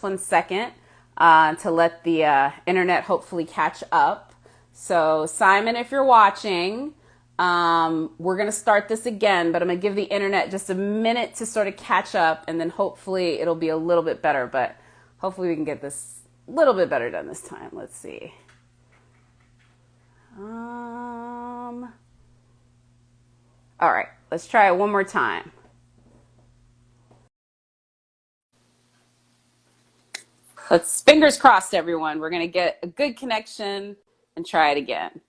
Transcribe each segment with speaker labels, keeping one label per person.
Speaker 1: one second to let the internet hopefully catch up. So, Simon, if you're watching, we're going to start this again, but I'm going to give the internet just a minute to sort of catch up, and then hopefully it'll be a little bit better. But hopefully we can get this a little bit better done this time. Let's see. All right, let's try it one more time. Let's fingers crossed, everyone. We're going to get a good connection and try it again.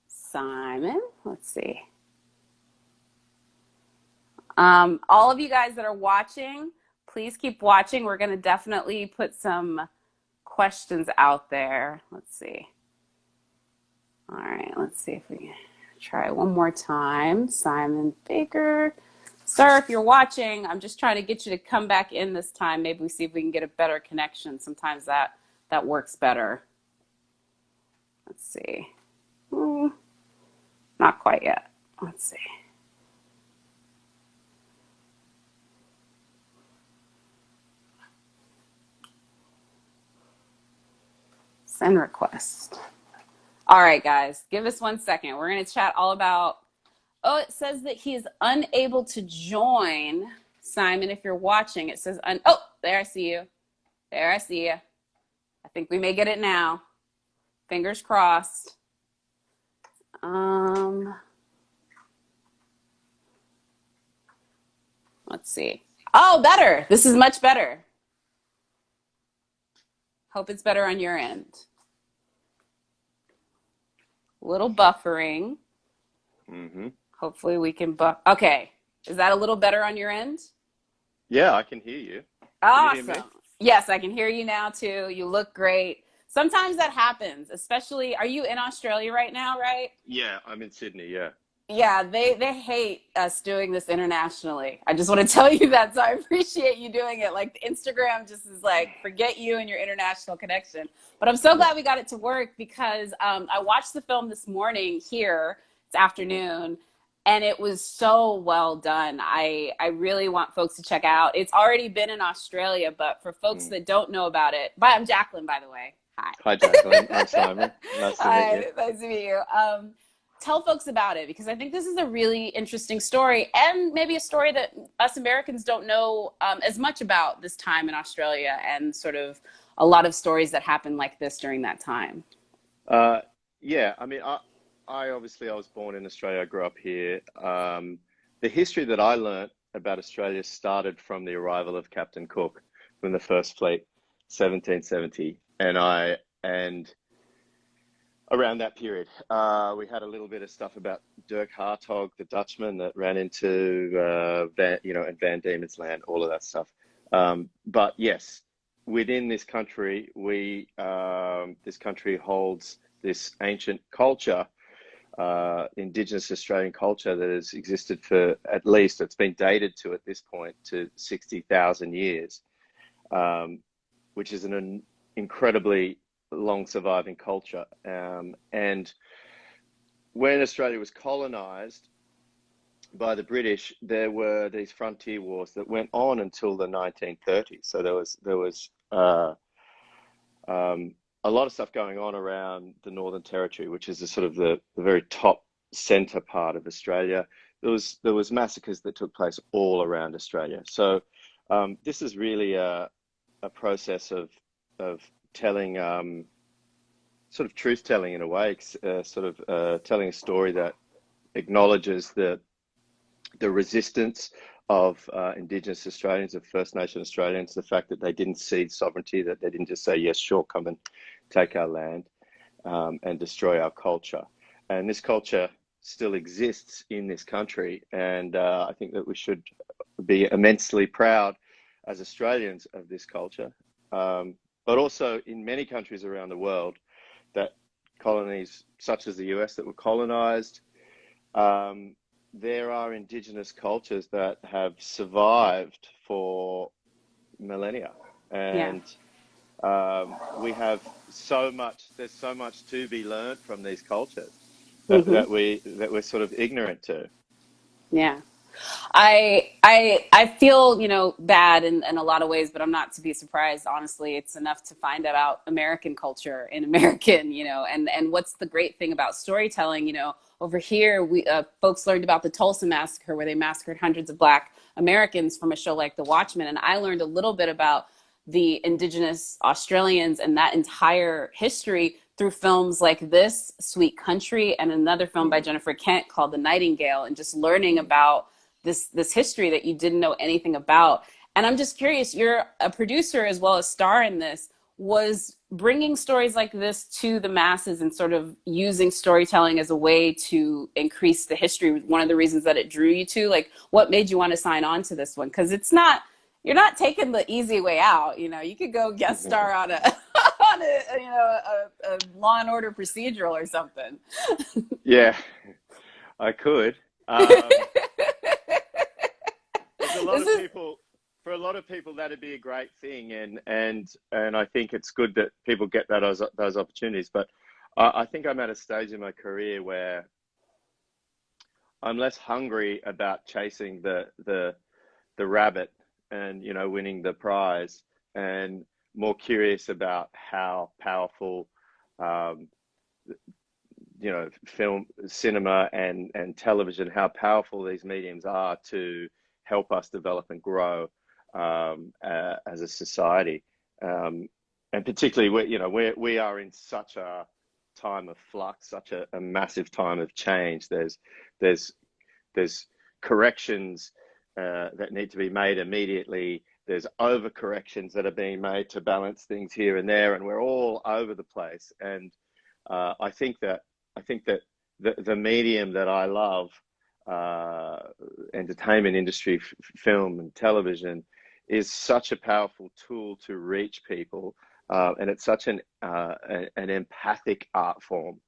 Speaker 1: Simon, let's see. All of you guys that are watching, please keep watching. We're going to definitely put some questions out there. Let's see. All right, let's see if we can try one more time. Simon Baker. Sir, if you're watching, I'm just trying to get you to come back in this time. Maybe we see if we can get a better connection. Sometimes that works better. Let's see. Not quite yet. Let's see. Send request. All right, guys, give us 1 second. We're going to chat all about. Oh, it says that he is unable to join. Simon, if you're watching, it says, oh, there I see you. There I see you. I think we may get it now. Fingers crossed. Let's see. Oh, better. This is much better. Hope it's better on your end. Little buffering.
Speaker 2: Mm-hmm.
Speaker 1: Hopefully we can Okay. Is that a little better on your end?
Speaker 2: Yeah, I can hear you.
Speaker 1: Awesome.
Speaker 2: Can you hear me?
Speaker 1: Yes, I can hear you now too. You look great. Sometimes that happens, especially, are you in Australia right now, right?
Speaker 2: Yeah, I'm in Sydney, yeah.
Speaker 1: Yeah, they hate us doing this internationally. I just want to tell you that, so I appreciate you doing it. Like, Instagram just is like, forget you and your international connection. But I'm so glad we got it to work because I watched the film this morning here. It's afternoon, and it was so well done. I really want folks to check out. It's already been in Australia, but for folks that don't know about it, I'm Jacqueline, by the way. Hi.
Speaker 2: Hi, Jacqueline. I'm Simon. Nice to meet you.
Speaker 1: Nice to meet you. Tell folks about it because I think this is a really interesting story and maybe a story that us Americans don't know as much about this time in Australia and sort of a lot of stories that happened like this during that time.
Speaker 2: Yeah, I mean, I obviously I was born in Australia. I grew up here. The history that I learnt about Australia started from the arrival of Captain Cook from the First Fleet, 1770, and around that period, we had a little bit of stuff about Dirk Hartog, the Dutchman that ran into and Van Diemen's Land, all of that stuff. But yes, within this country, this country holds this ancient culture, indigenous Australian culture that has existed for at least, it's been dated to at this point to 60,000 years, which is an incredibly long surviving culture. And when Australia was colonized by the British, there were these frontier wars that went on until the 1930s. So there was a lot of stuff going on around the Northern Territory, which is the very top center part of Australia. There was massacres that took place all around Australia. So this is really a process of telling, sort of truth telling in a way, telling a story that acknowledges the resistance of Indigenous Australians, of First Nation Australians, the fact that they didn't cede sovereignty, that they didn't just say, yes, sure, come and take our land and destroy our culture. And this culture still exists in this country. And I think that we should be immensely proud as Australians of this culture. But also in many countries around the world, that colonies such as the US that were colonized, there are indigenous cultures that have survived for millennia. And we have there's so much to be learned from these cultures that we're sort of ignorant to.
Speaker 1: Yeah. I feel, bad in a lot of ways, but I'm not to be surprised. Honestly, it's enough to find about American culture in American, and what's the great thing about storytelling, over here, we folks learned about the Tulsa massacre where they massacred hundreds of Black Americans from a show like The Watchmen, and I learned a little bit about the indigenous Australians and that entire history through films like this, Sweet Country, and another film by
Speaker 2: Mm,
Speaker 1: Jennifer Kent called The Nightingale, and just learning
Speaker 2: mm.
Speaker 1: about this history that you didn't know anything about. And I'm just curious, you're a producer as well as star in this. Was bringing stories like this to the masses and sort of using storytelling as a way to increase the history one of the reasons that it drew you to? Like, what made you want to sign on to this one? Because it's not, you're not taking the easy way out. You could go guest star on a on a Law and Order procedural or something.
Speaker 2: Yeah, I could. Um, Look,
Speaker 1: This is
Speaker 2: for a lot of people, that'd be a great thing, and I think it's good that people get those opportunities. But I think I'm at a stage in my career where I'm less hungry about chasing the rabbit and winning the prize, and more curious about how powerful um, film, cinema, and television, how powerful these mediums are to help us develop and grow as a society. Um, and particularly, we are in such a time of flux, such a massive time of change. There's there's corrections that need to be made immediately. There's overcorrections that are being made to balance things here and there, and we're all over the place. And I think that the medium that I love, uh, entertainment industry, film and television, is such a powerful tool to reach people, and it's such an empathic art form.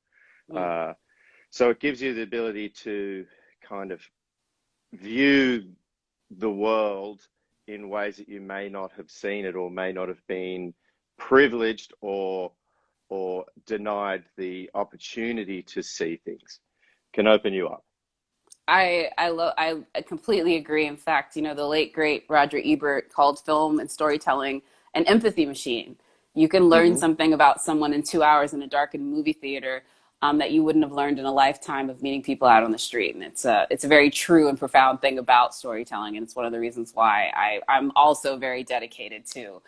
Speaker 1: mm,
Speaker 2: Uh, so it gives you the ability to kind of view the world in ways that you may not have seen it, or may not have been privileged or denied the opportunity to see things. Can open you up.
Speaker 1: I completely agree. In fact, the late great Roger Ebert called film and storytelling an empathy machine. You can learn
Speaker 2: Hmm.
Speaker 1: something about someone in 2 hours in a darkened movie theater, that you wouldn't have learned in a lifetime of meeting people out on the street. And it's a very true and profound thing about storytelling, and it's one of the reasons why I'm also very dedicated to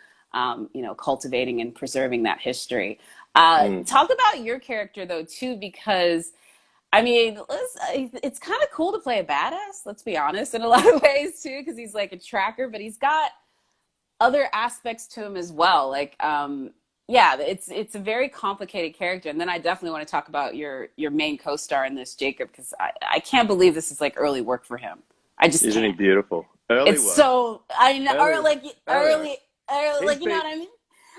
Speaker 1: cultivating and preserving that history.
Speaker 2: Mm.
Speaker 1: Talk about your character though too, because I mean, it's kind of cool to play a badass, let's be honest, in a lot of ways too, because he's like a tracker, but he's got other aspects to him as well. Like, yeah, it's a very complicated character. And then I definitely want to talk about your main co-star in this, Jacob, because I can't believe this is like early work for him. I just
Speaker 2: Isn't he
Speaker 1: can't.
Speaker 2: beautiful? Early
Speaker 1: It's
Speaker 2: work.
Speaker 1: so I know, or
Speaker 2: Early,
Speaker 1: like
Speaker 2: early work.
Speaker 1: early,
Speaker 2: He's
Speaker 1: like,
Speaker 2: been
Speaker 1: what I mean?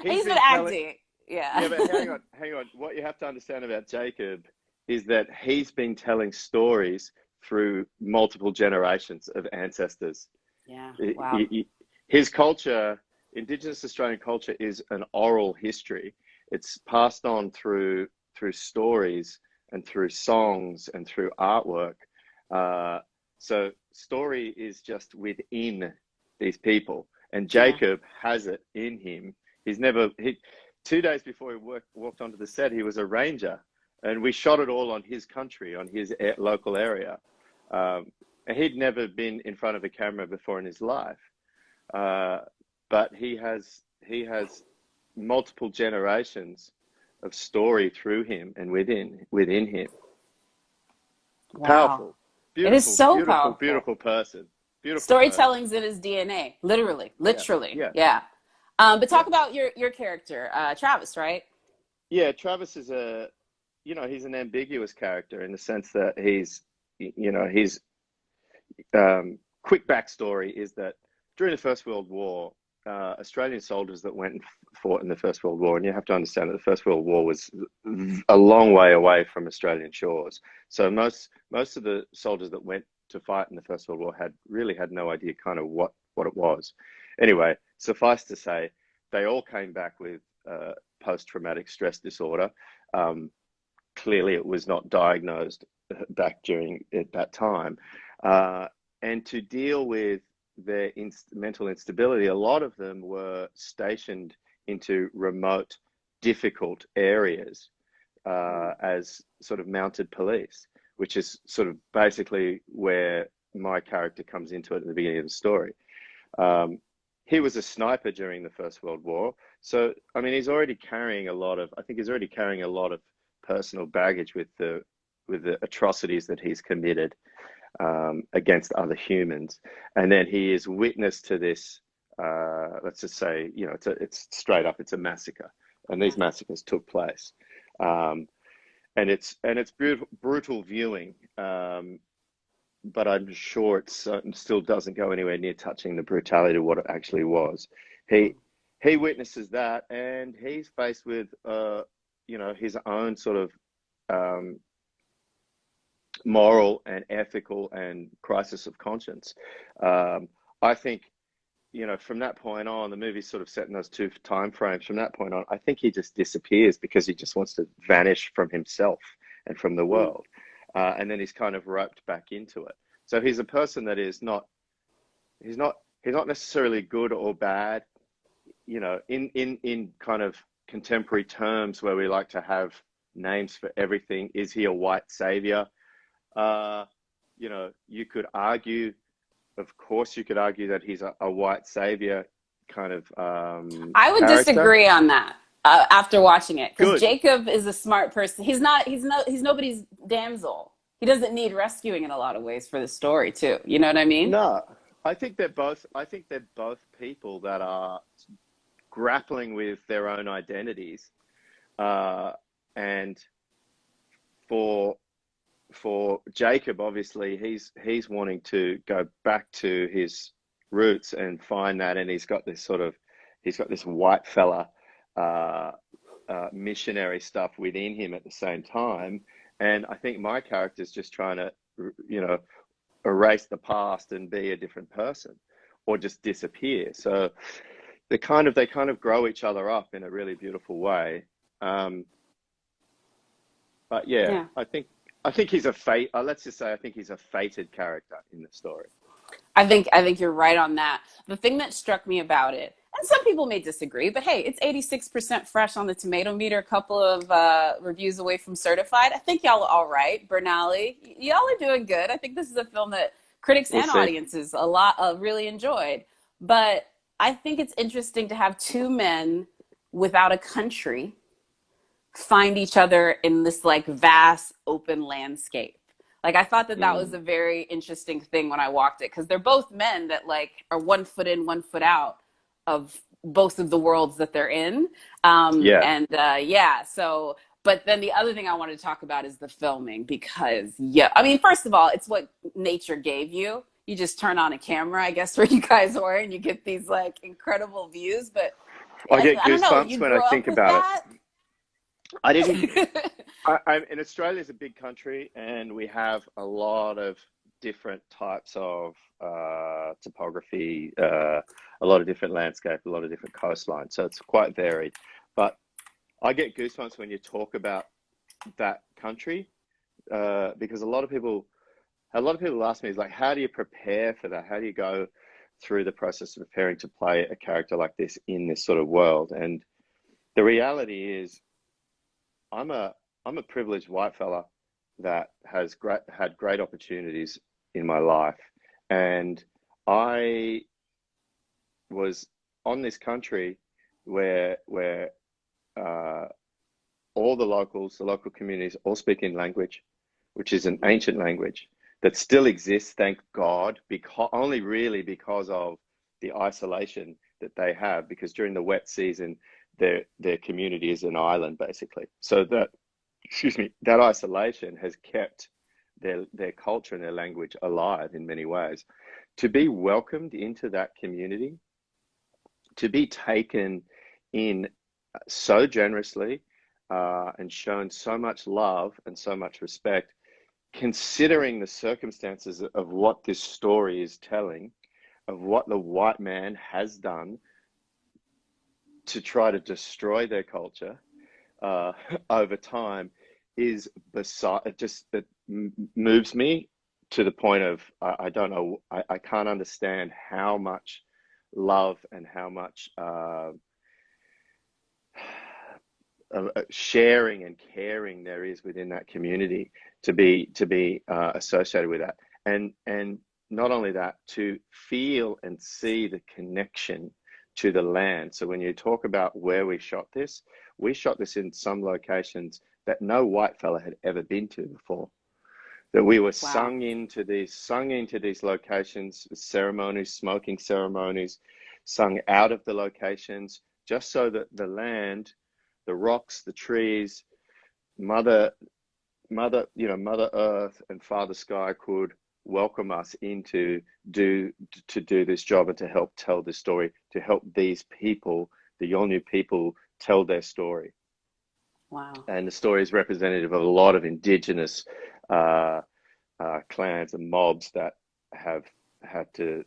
Speaker 2: he's
Speaker 1: He's been
Speaker 2: been telling.
Speaker 1: acting, yeah.
Speaker 2: Yeah, but hang on. What you have to understand about Jacob is that he's been telling stories through multiple generations of ancestors.
Speaker 1: Yeah,
Speaker 2: He-
Speaker 1: wow.
Speaker 2: he- His culture, Indigenous Australian culture, is an oral history. It's passed on through stories and through songs and through artwork. Uh, so story is just within these people, and
Speaker 1: Yeah.
Speaker 2: Jacob has it in him. He's never he 2 days before he walked onto the set, he was a ranger, and we shot it all on his country, on his local area. Um, and he'd never been in front of a camera before in his life, uh, but he has multiple generations of story through him and within him.
Speaker 1: Wow.
Speaker 2: Powerful,
Speaker 1: It is
Speaker 2: beautiful,
Speaker 1: so
Speaker 2: beautiful,
Speaker 1: powerful.
Speaker 2: beautiful person, beautiful person.
Speaker 1: Storytelling's in his DNA, literally,
Speaker 2: Yeah,
Speaker 1: literally.
Speaker 2: yeah,
Speaker 1: Yeah. But
Speaker 2: yeah,
Speaker 1: talk about your character, Travis, right?
Speaker 2: yeah. Travis is he's an ambiguous character in the sense that he's quick backstory is that during the First World War, Australian soldiers that went and fought in the First World War, and you have to understand that the First World War was a long way away from Australian shores. So most of the soldiers that went to fight in the First World War had no idea kind of what it was. Anyway, suffice to say, they all came back with post-traumatic stress disorder. Um, Clearly, it was not diagnosed back during at that time. Uh, and to deal with their mental instability, a lot of them were stationed into remote, difficult areas as sort of mounted police, which is sort of basically where my character comes into it at the beginning of the story. He was a sniper during the First World War. So, I mean, he's already carrying a lot of, I think he's already carrying a lot of personal baggage with the atrocities that he's committed against other humans. And then he is witness to this, let's just say, you know, it's straight up, it's a massacre. And these massacres took place. And it's brutal viewing. But I'm sure it still doesn't go anywhere near touching the brutality of what it actually was. He witnesses that, and he's faced with, you know, his own sort of moral and ethical and crisis of conscience. I think, you know, from that point on, the movie's sort of set in those two time frames. From that point on, I think he just disappears because he just wants to vanish from himself and from the world. And then he's kind of roped back into it. So he's a person that is he's not necessarily good or bad, you know, in kind of contemporary terms where we like to have names for everything. Is he a white savior? You know, you could argue, of course, you could argue that he's a white savior kind of
Speaker 1: I would
Speaker 2: character.
Speaker 1: disagree on that after watching it, because
Speaker 2: Good.
Speaker 1: Jacob is a smart person. He's nobody's damsel. He doesn't need rescuing in a lot of ways for the story too. You know what I mean?
Speaker 2: No, I think they're both people that are grappling with their own identities, and for Jacob, obviously, he's wanting to go back to his roots and find that, and he's got this white fella missionary stuff within him at the same time. And I think my character's just trying to, you know, erase the past and be a different person, or just disappear. So they kind of grow each other up in a really beautiful way. But yeah, I think he's a fate. Let's just say I think he's a fated character in the story.
Speaker 1: I think you're right on that. The thing that struck me about it, and some people may disagree, but hey, it's 86% fresh on the tomato meter, a couple of reviews away from certified. I think y'all are all right. Bernali, y'all are doing good. I think this is a film that critics and audiences a lot really enjoyed. But I think it's interesting to have two men without a country find each other in this like vast open landscape. Like, I thought that was a very interesting thing when I walked it, because they're both men that like are 1 foot in, 1 foot out of both of the worlds that they're in. So, but then the other thing I wanted to talk about is the filming, because I mean, first of all, it's what nature gave you. You just turn on a camera, I guess, where you guys were, and you get these like incredible views. But
Speaker 2: I get goosebumps when I think about it. I didn't. And Australia is a big country, and we have a lot of different types of topography, a lot of different landscape, a lot of different coastlines. So it's quite varied. But I get goosebumps when you talk about that country, because a lot of people ask me, is like, how do you prepare for that? How do you go through the process of preparing to play a character like this in this sort of world? And the reality is, I'm a privileged white fella that has had great opportunities in my life, and I was on this country where all the local communities all speak in language, which is an ancient language that still exists, thank God, only really because of the isolation that they have, because during the wet season, their community is an island, basically. So that isolation has kept their culture and their language alive in many ways. To be welcomed into that community, to be taken in so generously and shown so much love and so much respect, considering the circumstances of what this story is telling, of what the white man has done to try to destroy their culture over time, is beside, just that moves me to the point of I don't know, I can't understand how much love and how much sharing and caring there is within that community to be associated with that, and not only that, to feel and see the connection to the land. So when you talk about where we shot this in some locations that no white fella had ever been to before. That we were
Speaker 1: Wow.
Speaker 2: sung into these locations, ceremonies, smoking ceremonies, sung out of the locations, just so that the land, the rocks, the trees, mother Mother Earth and Father Sky could welcome us to do this job and to help tell this story, to help these people, the Yolngu people, tell their story.
Speaker 1: Wow.
Speaker 2: And the story is representative of a lot of indigenous uh, clans and mobs that have had to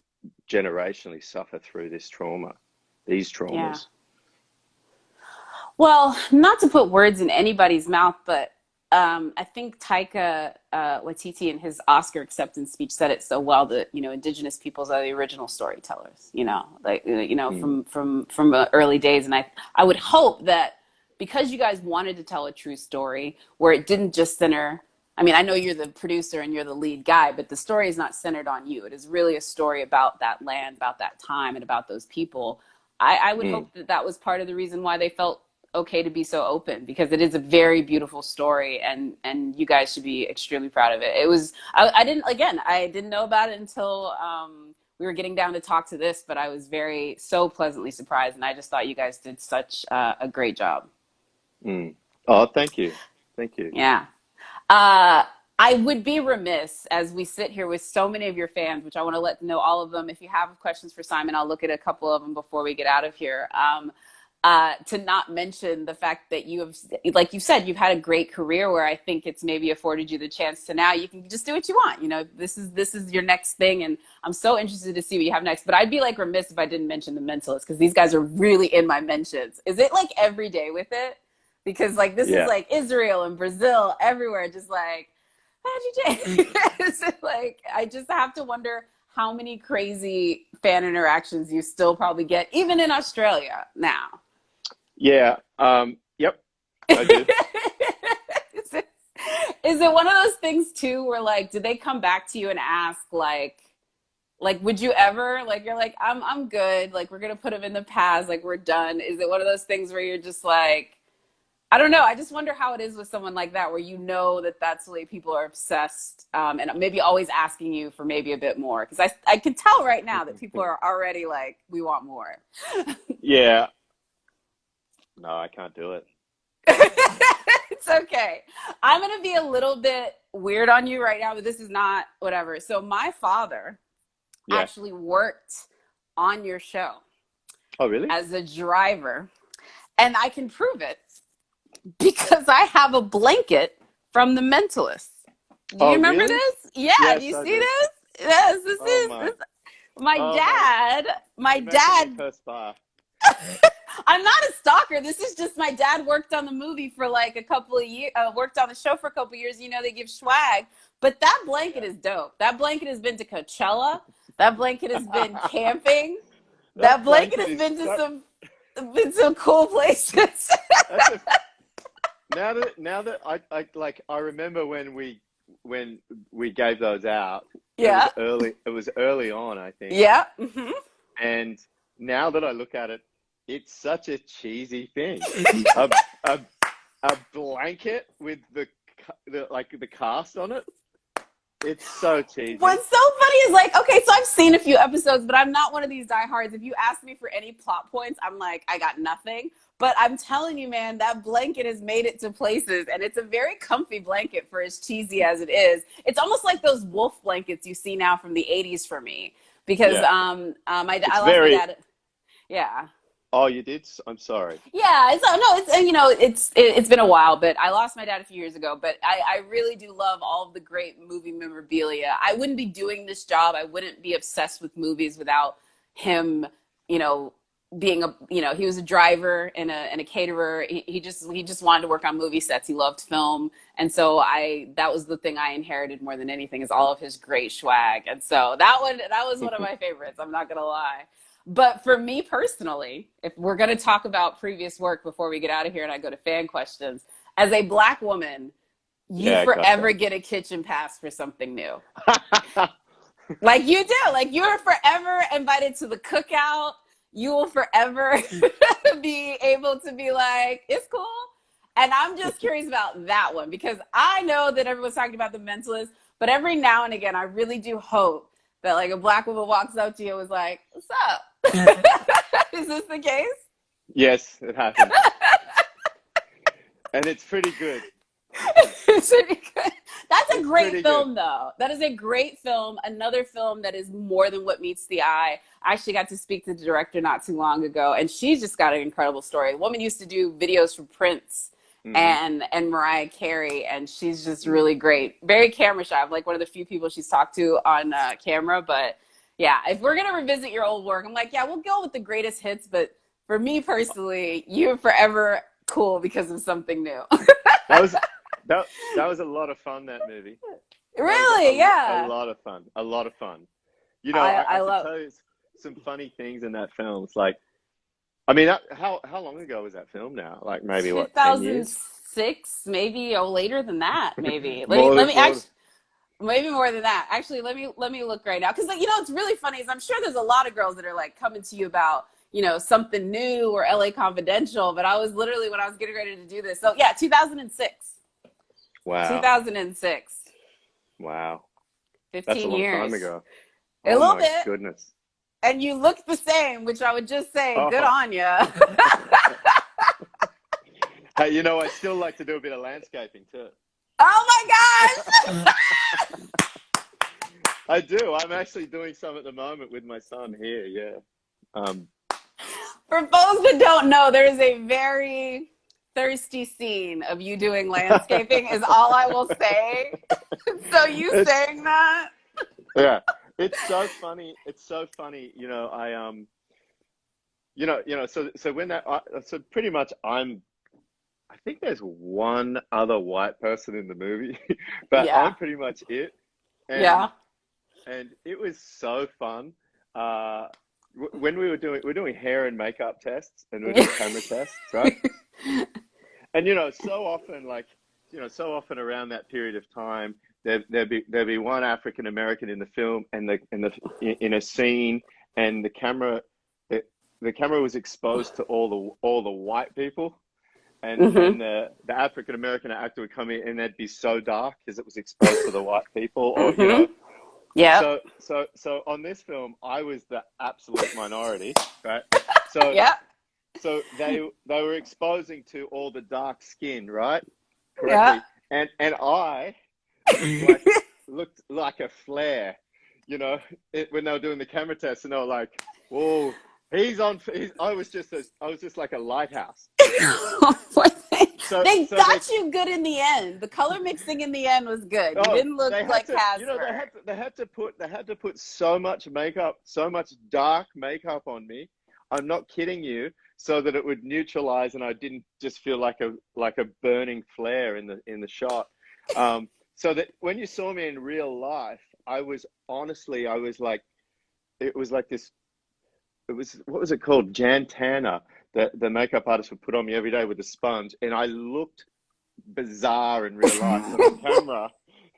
Speaker 2: generationally suffer through these
Speaker 1: Yeah.
Speaker 2: traumas.
Speaker 1: Well, not to put words in anybody's mouth, but I think Taika Waititi in his Oscar acceptance speech said it so well that indigenous peoples are the original storytellers. Like
Speaker 2: Mm,
Speaker 1: from early days, and I would hope that because you guys wanted to tell a true story where it didn't just center. I mean, I know you're the producer and you're the lead guy, but the story is not centered on you. It is really a story about that land, about that time, and about those people. I would
Speaker 2: mm,
Speaker 1: hope that that was part of the reason why they felt okay to be so open, because it is a very beautiful story, and you guys should be extremely proud of it. It was I didn't know about it until we were getting down to talk to this, but I was so pleasantly surprised, and I just thought you guys did such a great job.
Speaker 2: mm. Oh, thank you. Thank you.
Speaker 1: Yeah. Uh, I would be remiss as we sit here with so many of your fans, which I want to let know all of them. If you have questions for Simon, I'll look at a couple of them before we get out of here. To not mention the fact that you have, like you said, you've had a great career where I think it's maybe afforded you the chance to now you can just do what you want. This is your next thing, and I'm so interested to see what you have next. But I'd be like remiss if I didn't mention the Mentalist, because these guys are really in my mentions. Is it like every day with it? Because like this is
Speaker 2: Yeah.
Speaker 1: like Israel and Brazil everywhere, just like how'd you change? Is it like I just have to wonder how many crazy fan interactions you still probably get, even in Australia now.
Speaker 2: Yeah. Yep. I do.
Speaker 1: is, it, is it one of those things too where like do they come back to you and ask like would you ever like you're like I'm good, like we're gonna put them in the past, like we're done? Is it one of those things where you're just like I don't know. I just wonder how it is with someone like that, where that that's the way people are obsessed, and maybe always asking you for maybe a bit more. Because I can tell right now that people are already like, we want more.
Speaker 2: Yeah. No, I can't do it.
Speaker 1: It's okay. I'm gonna be a little bit weird on you right now, but this is not whatever. So my father
Speaker 2: Yeah.
Speaker 1: actually worked on your show
Speaker 2: Oh, really?
Speaker 1: as a driver, and I can prove it because I have a blanket from The Mentalist. Do you
Speaker 2: Oh,
Speaker 1: remember
Speaker 2: really?
Speaker 1: this? Yeah. Do
Speaker 2: Yes,
Speaker 1: you
Speaker 2: I
Speaker 1: see
Speaker 2: do.
Speaker 1: this? Yes. This
Speaker 2: Oh
Speaker 1: is
Speaker 2: my.
Speaker 1: this. My
Speaker 2: Oh my.
Speaker 1: dad. My
Speaker 2: You're making me
Speaker 1: dad.
Speaker 2: perspire.
Speaker 1: I'm not a stalker. This is just my dad worked on the movie for like a couple of years. Worked on the show for a couple of years. They give swag, but that blanket
Speaker 2: Yeah.
Speaker 1: is dope. That blanket has been to Coachella. That blanket has been camping. That
Speaker 2: That
Speaker 1: blanket
Speaker 2: blanket
Speaker 1: has
Speaker 2: is
Speaker 1: been to
Speaker 2: that
Speaker 1: some cool places.
Speaker 2: that's a now that I remember when we gave those out.
Speaker 1: Yeah.
Speaker 2: It was early on, I think.
Speaker 1: Yeah. Hmm.
Speaker 2: And now that I look at it, it's such a cheesy thing. A a a blanket with the cast on it. It's so cheesy.
Speaker 1: What's so funny is like, okay, so I've seen a few episodes, but I'm not one of these diehards. If you ask me for any plot points, I'm like, I got nothing. But I'm telling you, man, that blanket has made it to places, and it's a very comfy blanket for as cheesy as it is. It's almost like those wolf blankets you see now from the '80s for me, because
Speaker 2: Yeah. It's
Speaker 1: I lost my
Speaker 2: very.
Speaker 1: dad. Yeah.
Speaker 2: Oh, you did? I'm sorry.
Speaker 1: Yeah, it's no, it's it's been a while, but I lost my dad a few years ago. But I really do love all of the great movie memorabilia. I wouldn't be doing this job. I wouldn't be obsessed with movies without him, you know, being a, he was a driver and a caterer. He just wanted to work on movie sets. He loved film. And so that was the thing I inherited more than anything, is all of his great swag. And so that was one of my favorites. I'm not going to lie. But for me personally, if we're going to talk about previous work before we get out of here and I go to fan questions, as a Black woman, you
Speaker 2: Yeah,
Speaker 1: forever
Speaker 2: gotcha.
Speaker 1: get a kitchen pass for something new. Like you do. Like you are forever invited to the cookout. You will forever be able to be like, it's cool. And I'm just curious about that one, because I know that everyone's talking about the mentalist, but every now and again, I really do hope that like a Black woman walks up to you and was like, what's up? Is this the case?
Speaker 2: Yes, it happens. And it's pretty good.
Speaker 1: It's pretty good. That's a
Speaker 2: It's
Speaker 1: great
Speaker 2: pretty good.
Speaker 1: film, though. That is a great film. Another film that is more than what meets the eye. I actually got to speak to the director not too long ago, and she's just got an incredible story. The woman used to do videos for Prince
Speaker 2: Hmm.
Speaker 1: and Mariah Carey, and she's just really great. Very camera shy. I'm like one of the few people she's talked to on camera. But yeah, if we're gonna revisit your old work, I'm like, yeah, we'll go with the greatest hits. But for me personally, you're forever cool because of something new.
Speaker 2: That was that was a lot of fun, that movie. That was
Speaker 1: Really?
Speaker 2: a
Speaker 1: Yeah.
Speaker 2: lot of fun. A lot of fun.
Speaker 1: I
Speaker 2: I could
Speaker 1: love
Speaker 2: tell you some funny things in that film. It's like, I mean, how long ago was that film now? Like maybe what, 10 years?
Speaker 1: 2006, maybe, or later than that, maybe.
Speaker 2: More
Speaker 1: Let
Speaker 2: than
Speaker 1: me
Speaker 2: more than,
Speaker 1: actually, maybe more than that. Actually, let me look right now, because like, what's really funny is I'm sure there's a lot of girls that are like coming to you about something new or LA Confidential, but I was literally, when I was getting ready to do this, so yeah, 2006,
Speaker 2: wow.
Speaker 1: 2006,
Speaker 2: Wow. That's a
Speaker 1: 15
Speaker 2: long time
Speaker 1: years,
Speaker 2: ago.
Speaker 1: a
Speaker 2: Oh
Speaker 1: little
Speaker 2: my
Speaker 1: bit,
Speaker 2: goodness.
Speaker 1: and you look the same, which I would just say, good
Speaker 2: Oh.
Speaker 1: on you.
Speaker 2: Hey, I still like to do a bit of landscaping too.
Speaker 1: Oh my gosh.
Speaker 2: I do. I'm actually doing some at the moment with my son here. Yeah. Um,
Speaker 1: For those that don't know, there is a very thirsty scene of you doing landscaping, is all I will say. So you
Speaker 2: it's
Speaker 1: saying that?
Speaker 2: yeah. It's so funny. It's so funny. So when so pretty much I think there's one other white person in the movie, but
Speaker 1: Yeah.
Speaker 2: I'm pretty much it. And
Speaker 1: Yeah.
Speaker 2: and it was so fun. Uh, when we're doing hair and makeup tests, and we're
Speaker 1: Yeah.
Speaker 2: doing camera tests, right? And so often around that period of time, there'd be one African American in the film, and in a scene, and the camera was exposed to all the white people, and
Speaker 1: Mm-hmm.
Speaker 2: the African American actor would come in, and they'd be so dark because it was exposed to the white people, or
Speaker 1: Mm-hmm. Yep.
Speaker 2: so on this film, I was the absolute minority, right? So
Speaker 1: Yep.
Speaker 2: so they were exposing to all the dark skin, right?
Speaker 1: Yeah.
Speaker 2: Correctly, and I looked like a flare, when they were doing the camera test, and they were like, "Whoa, he's on." I was just like a lighthouse.
Speaker 1: They
Speaker 2: So they
Speaker 1: got you good in the end. The color mixing in the end was good. You
Speaker 2: Oh,
Speaker 1: didn't look
Speaker 2: they had
Speaker 1: like
Speaker 2: to,
Speaker 1: Casper.
Speaker 2: they had to put so much makeup, so much dark makeup on me. I'm not kidding you, so that it would neutralize and I didn't just feel like a burning flare in the shot. So that when you saw me in real life, I was like, it was like this. It was, what was it called? Jan Tanner, the makeup artist would put on me every day with a sponge, and I looked bizarre in real life, but on camera,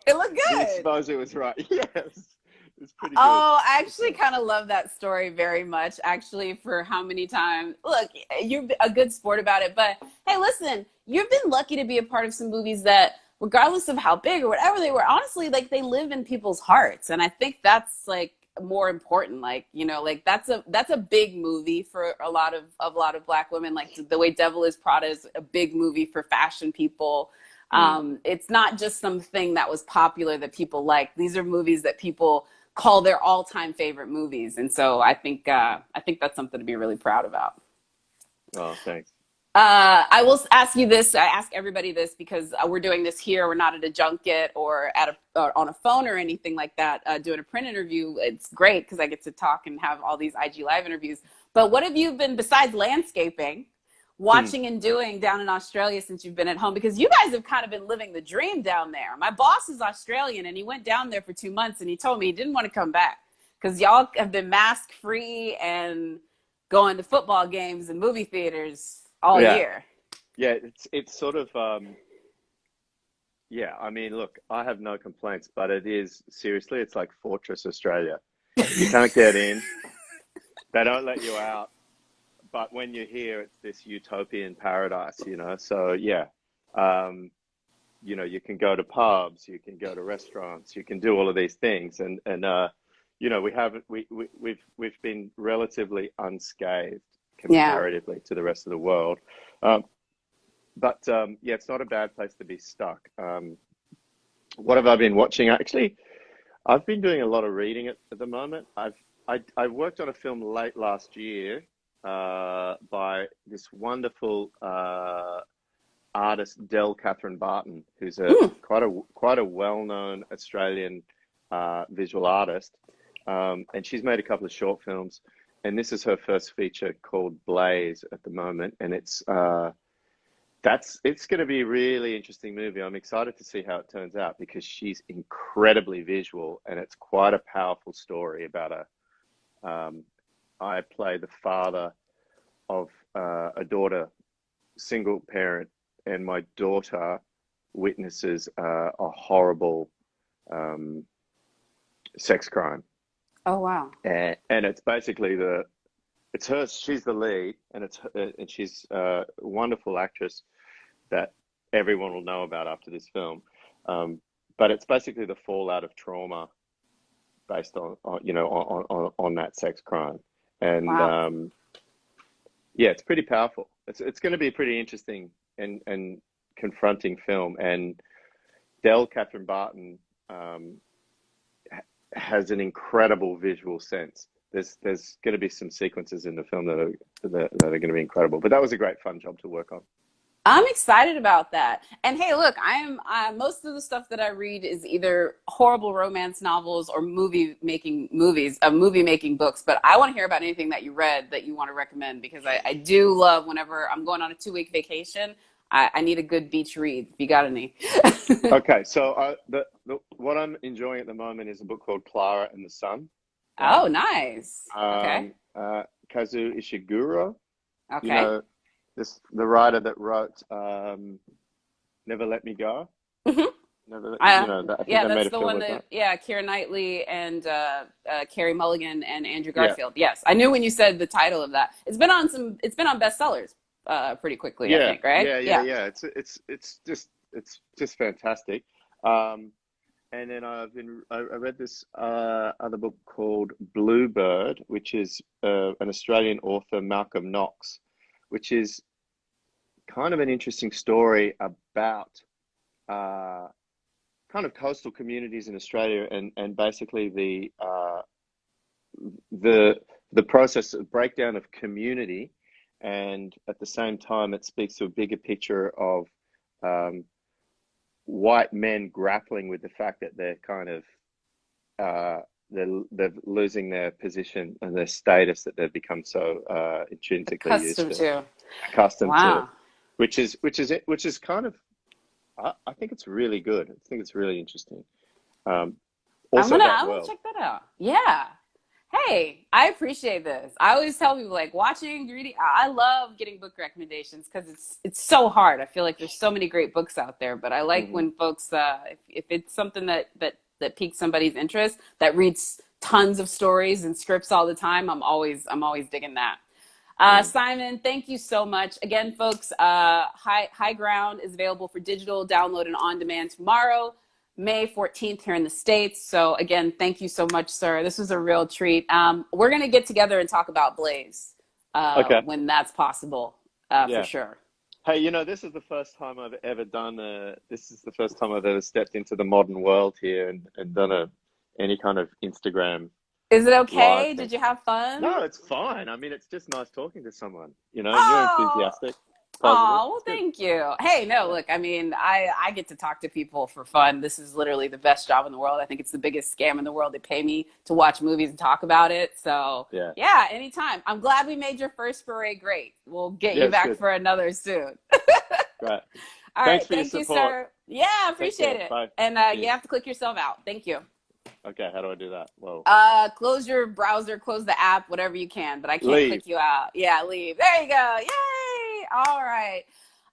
Speaker 1: It looked
Speaker 2: the
Speaker 1: good.
Speaker 2: exposure was right. Yes, it's pretty good.
Speaker 1: Oh, I
Speaker 2: It's
Speaker 1: actually kind of love that story very much, actually, for how many times. Look, you're a good sport about it, but hey, listen, you've been lucky to be a part of some movies that, regardless of how big or whatever they were, honestly, like they live in people's hearts. And I think that's like more important. Like, like that's a big movie for a lot of Black women. Like the way Devil is Prada is a big movie for fashion people.
Speaker 2: mm.
Speaker 1: It's not just something that was popular that people like. These are movies that people call their all-time favorite movies, and so I think that's something to be really proud about.
Speaker 2: Oh, thanks.
Speaker 1: I will ask you this. I ask everybody this because we're doing this here. We're not at a junket or at or on a phone or anything like that. Doing a print interview, it's great because I get to talk and have all these IG Live interviews. But what have you been, besides landscaping,
Speaker 2: Hmm.
Speaker 1: watching and doing down in Australia since you've been at home? Because you guys have kind of been living the dream down there. My boss is Australian and he went down there for 2 months and he told me he didn't want to come back because y'all have been mask free and going to football games and movie theaters all
Speaker 2: Yeah,
Speaker 1: year.
Speaker 2: yeah. It's sort of yeah. I mean, look, I have no complaints, but it is seriously, it's like Fortress Australia. You can't get in. They don't let you out. But when you're here, it's this utopian paradise, you know. So yeah, um, you know, you can go to pubs, you can go to restaurants, you can do all of these things, and you know, we've been relatively unscathed
Speaker 1: Yeah.
Speaker 2: comparatively to the rest of the world. Um, yeah, it's not a bad place to be stuck. What have I been watching? Actually, I've been doing a lot of reading at the moment. I worked on a film late last year by this wonderful artist Del Catherine Barton, who's a
Speaker 1: Mm.
Speaker 2: quite a well-known Australian visual artist, and she's made a couple of short films. And this is her first feature called Blaze at the moment, and it's going to be a really interesting movie. I'm excited to see how it turns out because she's incredibly visual, and it's quite a powerful story about I play the father of a daughter, single parent, and my daughter witnesses a horrible um, sex crime,
Speaker 1: Oh wow.
Speaker 2: and it's basically it's her. She's the lead, and she's a wonderful actress that everyone will know about after this film. Um, but it's basically the fallout of trauma based on you know on that sex crime, and
Speaker 1: Wow.
Speaker 2: yeah, it's pretty powerful. It's going to be a pretty interesting and confronting film. And Del Catherine Barton um, has an incredible visual sense. There's going to be some sequences in the film that are going to be incredible. But that was a great fun job to work on.
Speaker 1: I'm excited about that. And hey, look, I most of the stuff that I read is either horrible romance novels or movie making books. But I want to hear about anything that you read that you want to recommend because I do love whenever I'm going on a 2 week vacation. I need a good beach read. If you got any.
Speaker 2: Okay, so what I'm enjoying at the moment is a book called Clara and the Sun, right?
Speaker 1: Oh, nice. Okay.
Speaker 2: Kazu Ishiguro, you
Speaker 1: Okay.
Speaker 2: know, the writer that wrote Never Let Me Go.
Speaker 1: Hmm.
Speaker 2: You know, I think
Speaker 1: Yeah,
Speaker 2: they made
Speaker 1: that's
Speaker 2: a
Speaker 1: the
Speaker 2: film
Speaker 1: one
Speaker 2: with that.
Speaker 1: that, yeah, Keira Knightley and Carey Mulligan and Andrew
Speaker 2: Yeah,
Speaker 1: Garfield. Yes, I knew when you said the title of that. It's been on bestsellers pretty quickly, I
Speaker 2: yeah,
Speaker 1: think, right? Yeah.
Speaker 2: yeah. It's just fantastic. Um, and then I read this other book called Bluebird, which is an Australian author, Malcolm Knox, which is kind of an interesting story about uh, kind of coastal communities in Australia and basically the the process of breakdown of community, and at the same time it speaks to a bigger picture of um, white men grappling with the fact that they're kind of they're losing their position and their status that they've become so intrinsically used
Speaker 1: Accustomed
Speaker 2: to,
Speaker 1: to.
Speaker 2: accustomed to,
Speaker 1: Wow.
Speaker 2: which is kind of I think it's really good. I think it's really interesting. Um, Also about
Speaker 1: I'm gonna
Speaker 2: wealth.
Speaker 1: check that out. Yeah. Hey, I appreciate this. I always tell people like watching, reading. I love getting book recommendations because it's so hard. I feel like there's so many great books out there, but I like
Speaker 2: Hmm.
Speaker 1: when folks, if it's something that piques somebody's interest, that reads tons of stories and scripts all the time. I'm always digging that.
Speaker 2: Mm.
Speaker 1: Simon, thank you so much. Again, folks, High Ground is available for digital download and on demand tomorrow, May 14th here in the States. So, again, thank you so much, sir. This was a real treat. We're going to get together and talk about Blaze
Speaker 2: Okay.
Speaker 1: when that's possible, for
Speaker 2: Yeah.
Speaker 1: sure.
Speaker 2: Hey, you know, this is the first time I've ever this is the first time I've ever stepped into the modern world here and done any kind of Instagram
Speaker 1: Is it
Speaker 2: live
Speaker 1: okay?
Speaker 2: thing.
Speaker 1: Did you have fun?
Speaker 2: No, it's fine. I mean, it's just nice talking to someone. You know, you're
Speaker 1: Oh,
Speaker 2: enthusiastic. positive.
Speaker 1: Oh, well,
Speaker 2: It's good.
Speaker 1: thank you. Hey, no,
Speaker 2: Yeah.
Speaker 1: look, I mean, I get to talk to people for fun. This is literally the best job in the world. I think it's the biggest scam in the world. They pay me to watch movies and talk about it. So,
Speaker 2: Yeah.
Speaker 1: yeah, anytime. I'm glad we made your first foray great. We'll get
Speaker 2: Yeah,
Speaker 1: you
Speaker 2: it's
Speaker 1: back
Speaker 2: good.
Speaker 1: for another soon.
Speaker 2: Great.
Speaker 1: All
Speaker 2: Thanks
Speaker 1: right.
Speaker 2: for your
Speaker 1: Thank you,
Speaker 2: support.
Speaker 1: sir. Yeah,
Speaker 2: Take
Speaker 1: appreciate
Speaker 2: care.
Speaker 1: it.
Speaker 2: Bye.
Speaker 1: And you
Speaker 2: Cheers.
Speaker 1: have to click yourself out. Thank you.
Speaker 2: Okay, how do I do that? Whoa.
Speaker 1: Close your browser, close the app, whatever you can, but I can't
Speaker 2: Leave.
Speaker 1: click you out. Yeah, leave. There you go. Yay! All right.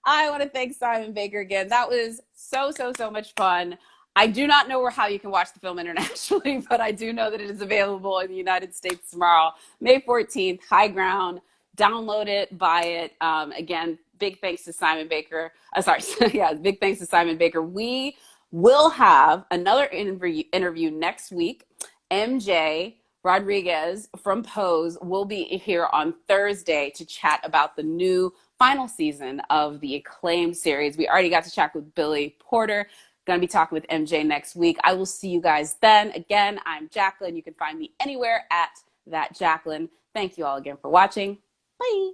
Speaker 1: I want to thank Simon Baker again. That was so, so, so much fun. I do not know how you can watch the film internationally, but I do know that it is available in the United States tomorrow, May 14th, High Ground. Download it, buy it. Again, big thanks to Simon Baker. Sorry, yeah, big thanks to Simon Baker. We will have another interview next week. MJ Rodriguez from Pose will be here on Thursday to chat about the new final season of the acclaimed series. We already got to chat with Billy Porter. Going to be talking with MJ next week. I will see you guys then. Again, I'm Jacqueline. You can find me anywhere at that Jacqueline. Thank you all again for watching. Bye.